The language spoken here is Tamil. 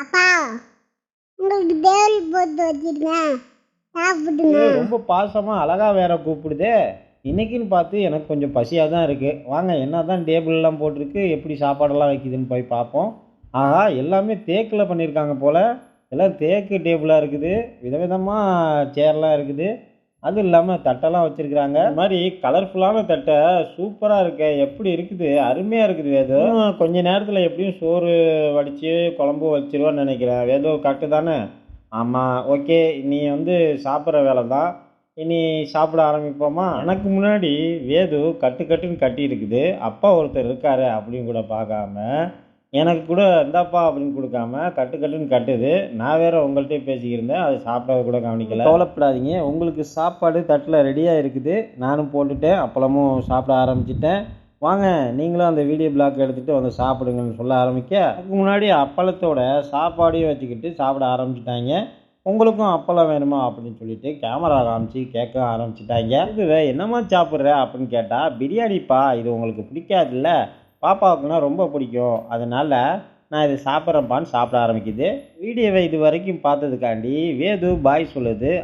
அப்பா உங்களுக்கு டேபிள் போட்டு வச்சிருக்கேன் சாப்பிடுங்க. ரொம்ப பாசமாக அழகா வேற கூப்பிடுதே. இன்னைக்குன்னு பார்த்து எனக்கு கொஞ்சம் பசியாக தான் இருக்குது. வாங்க என்ன தான் டேபிள்லாம் போட்டிருக்கு, எப்படி சாப்பாடெல்லாம் வைக்குதுன்னு போய் பார்ப்போம். ஆஹா, எல்லாமே தேக்கில் பண்ணியிருக்காங்க போல். எல்லாம் தேக்கு டேபிளாக இருக்குது. விதவிதமாக சேர்லாம் இருக்குது. அதுவும் இல்லாமல் தட்டெல்லாம் வச்சுருக்குறாங்க. இந்த மாதிரி கலர்ஃபுல்லான தட்டை சூப்பராக இருக்க, எப்படி இருக்குது, அருமையாக இருக்குது வேதோ. கொஞ்ச நேரத்தில் எப்படியும் சோறு வடித்து குழம்பு வச்சிருவோன்னு நினைக்கிறேன். வேதோ கரெக்டு தானே? ஆமாம், ஓகே. நீ சாப்பிட்ற வேலை தான். இனி சாப்பிட ஆரம்பிப்போமா? எனக்கு முன்னாடி வேது கட்டுன்னு கட்டி இருக்குது. அப்பா ஒருத்தர் இருக்காரு அப்படின்னு கூட பார்க்காம, எனக்கு கூட இந்தாப்பா அப்படின்னு கொடுக்காம கட்டுன்னு கட்டுது. நான் வேற உங்கள்கிட்ட பேசிக்கிருந்தேன், அது சாப்பிடாத கூட கவனிக்கல. கவலைப்படாதீங்க, உங்களுக்கு சாப்பாடு தட்டில் ரெடியாக இருக்குது. நானும் போட்டுட்டேன், அப்பளமும் சாப்பிட ஆரம்பிச்சிட்டேன். வாங்க நீங்களும் அந்த வீடியோ பிளாக் எடுத்துகிட்டு வந்து சாப்பிடுங்கன்னு சொல்ல ஆரம்பிக்க, அதுக்கு முன்னாடி அப்பளத்தோட சாப்பாடையும் வச்சுக்கிட்டு சாப்பிட ஆரம்பிச்சிட்டாங்க. உங்களுக்கும் அப்பளம் வேணுமா அப்படின்னு சொல்லிட்டு கேமரா காமிச்சு கேட்க ஆரம்பிச்சிட்டாங்க. இதுவே என்னம்மா சாப்பிட்ற அப்படின்னு கேட்டால், பிரியாணிப்பா, இது உங்களுக்கு பிடிக்காதுல்ல, பாப்பாவுக்குன்னா ரொம்ப பிடிக்கும், அதனால நான் இதை சாப்பிட்றேன்ப்பான்னு சாப்பிட ஆரம்பிக்குது. வீடியோவை இது வரைக்கும் பார்த்ததுக்காண்டி வேது பாய் சொல்லுது.